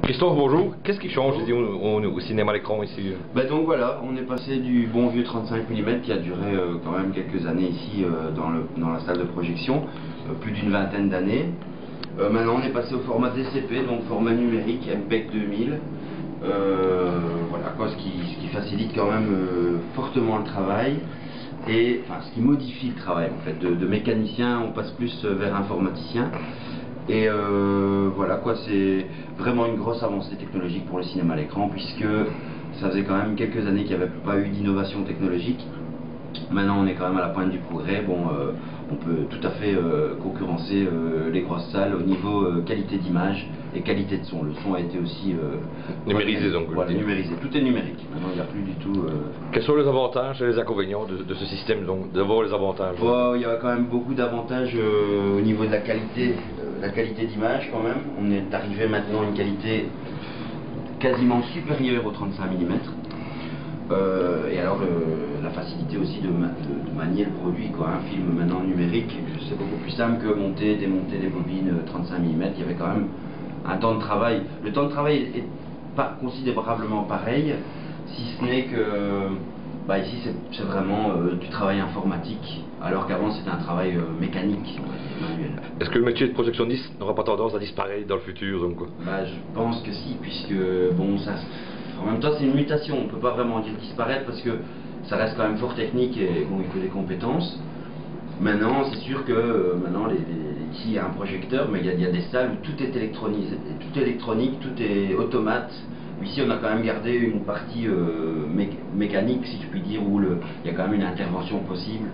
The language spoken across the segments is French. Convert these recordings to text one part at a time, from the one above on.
Christophe, bonjour. Qu'est-ce qui change au cinéma à l'écran ici? Donc voilà, on est passé du bon vieux 35 mm qui a duré quand même quelques années ici dans la salle de projection, plus d'une vingtaine d'années. Maintenant on est passé au format DCP, donc format numérique MPEG 2000. Voilà quoi, ce qui facilite quand même fortement le travail. Et enfin, ce qui modifie le travail en fait. De mécanicien, on passe plus vers informaticien. Et voilà quoi, c'est vraiment une grosse avancée technologique pour le cinéma à l'écran, puisque ça faisait quand même quelques années qu'il n'y avait pas eu d'innovation technologique. Maintenant on est quand même à la pointe du progrès. Bon, on peut tout à fait concurrencer les grosses salles au niveau qualité d'image et qualité de son. Le son a été aussi numérisé, donc. Voilà, numérisé. Tout est numérique. Maintenant il n'y a plus du tout. Quels sont les avantages et les inconvénients de ce système? Donc, d'abord les avantages. Il y a quand même beaucoup d'avantages au niveau de la qualité d'image quand même. On est arrivé maintenant à une qualité quasiment supérieure au 35 mm. Et alors la facilité aussi de manier le produit, quoi. Un film maintenant numérique, c'est beaucoup plus simple que monter, démonter des bobines 35 mm. Il y avait quand même un temps de travail. Le temps de travail est pas considérablement pareil, si ce n'est que ici c'est vraiment du travail informatique, alors qu'avant c'était un travail mécanique, manuel. Est-ce que le métier de projectionniste n'aura pas tendance à disparaître dans le futur, donc? Je pense que si, puisque bon, en même temps c'est une mutation, on peut pas vraiment dire disparaître parce que ça reste quand même fort technique et bon, il faut des compétences. Maintenant c'est sûr que maintenant ici il y a un projecteur, mais il y a des salles où tout est électronisé, tout est électronique, tout est automate. Ici on a quand même gardé une partie mécanique, si je puis dire, où il y a quand même une intervention possible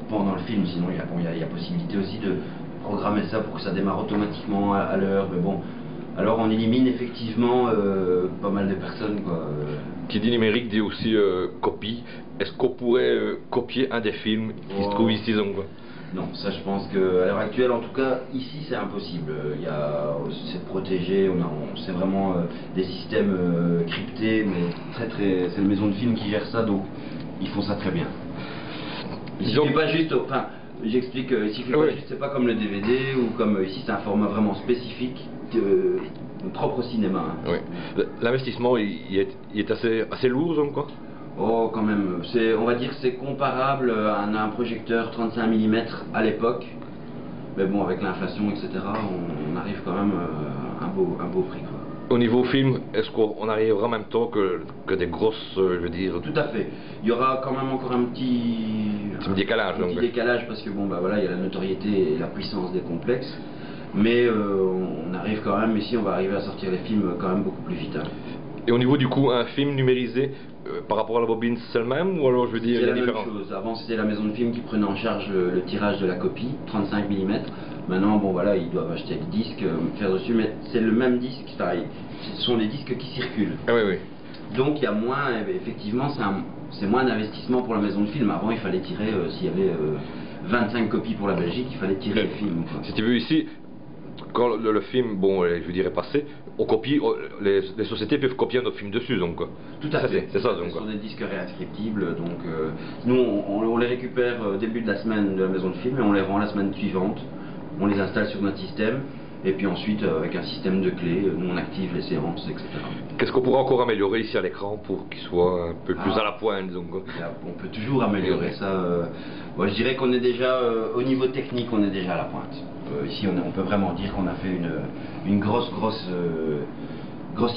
pendant le film. Sinon il y a possibilité aussi de programmer ça pour que ça démarre automatiquement à l'heure, mais bon. Alors on élimine effectivement pas mal de personnes, quoi. Qui dit numérique dit aussi copie. Est-ce qu'on pourrait copier un des films qui se trouve ici, donc? Non, ça je pense qu'à l'heure actuelle, en tout cas, ici c'est impossible. C'est protégé, c'est vraiment des systèmes cryptés, mais c'est la maison de film qui gère ça, donc ils font ça très bien. Il suffit pas juste, enfin, j'explique, il suffit pas juste, c'est pas comme le DVD, ou comme ici c'est un format vraiment spécifique, propre au cinéma. Hein. Oui. L'investissement, il est assez lourd, donc, quoi? Oh, quand même, on va dire que c'est comparable à un projecteur 35 mm à l'époque, mais bon, avec l'inflation, etc., on arrive quand même à un beau prix, quoi. Au niveau film, est-ce qu'on arrivera en même temps que des grosses, je veux dire? Tout à fait. Il y aura quand même encore un petit décalage, décalage parce que bon, voilà, il y a la notoriété et la puissance des complexes, mais on arrive quand même, ici on va arriver à sortir les films quand même beaucoup plus vite. Hein. Et au niveau du coup, un film numérisé par rapport à la bobine, c'est le même, ou alors je veux dire il y a la même chose. Avant c'était la maison de film qui prenait en charge le tirage de la copie, 35 mm. Maintenant, bon voilà, ils doivent acheter le disque, faire dessus, mais c'est le même disque, ce sont les disques qui circulent. Ah oui, oui. Donc il y a moins, effectivement, c'est moins d'investissement pour la maison de film. Avant il fallait tirer, s'il y avait 25 copies pour la Belgique, il fallait tirer le film. Si tu veux ici, quand le film, bon, je veux dire, est passé, on copie, les sociétés peuvent copier notre film dessus, donc quoi. Tout à fait. C'est ça, donc. Ce sont des disques réinscriptibles, donc nous on les récupère au début de la semaine de la maison de film et on les rend la semaine suivante. On les installe sur notre système et puis ensuite avec un système de clés, nous on active les séances, etc. Qu'est-ce qu'on pourrait encore améliorer ici à l'écran pour qu'il soit un peu plus à la pointe, donc? On peut toujours améliorer ça. Moi je dirais qu'on est déjà, au niveau technique, on est déjà à la pointe. Ici on peut vraiment dire qu'on a fait une grosse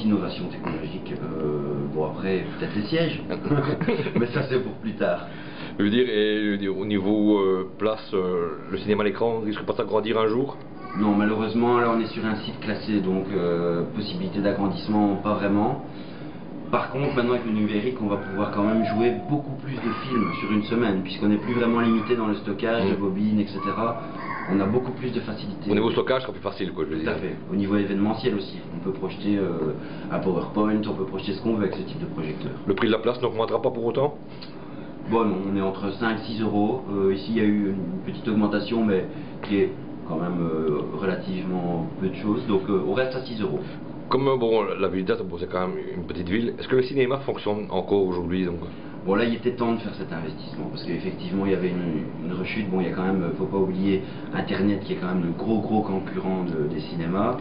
innovation technologique. Bon après peut-être les sièges, mais ça c'est pour plus tard. Je veux dire, au niveau place, le cinéma à l'écran risque pas d'agrandir un jour? Non, malheureusement là on est sur un site classé, donc possibilité d'agrandissement pas vraiment. Par contre, maintenant avec le numérique, on va pouvoir quand même jouer beaucoup plus de films sur une semaine, puisqu'on n'est plus vraiment limité dans le stockage de bobines, etc. On a beaucoup plus de facilité. Au niveau stockage, ce sera plus facile, quoi, je veux dire. Tout à fait. Au niveau événementiel aussi. On peut projeter un PowerPoint, on peut projeter ce qu'on veut avec ce type de projecteur. Le prix de la place n'augmentera pas pour autant? Bon, non, on est entre 5 et 6 euros. Ici, il y a eu une petite augmentation, mais qui est quand même relativement peu de choses. Donc, on reste à 6 euros. Comme bon, la ville d'As, bon, c'est quand même une petite ville, est-ce que le cinéma fonctionne encore aujourd'hui, donc? Bon là il était temps de faire cet investissement parce qu'effectivement il y avait une rechute. Bon il y a quand même, faut pas oublier Internet qui est quand même le gros concurrent des cinémas.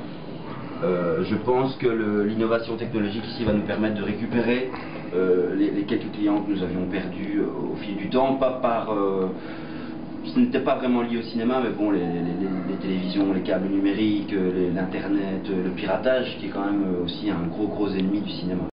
Je pense que l'innovation technologique ici va nous permettre de récupérer les quelques clients que nous avions perdus au fil du temps, ce n'était pas vraiment lié au cinéma, mais bon, les télévisions, les câbles numériques, l'internet, le piratage, qui est quand même aussi un gros ennemi du cinéma.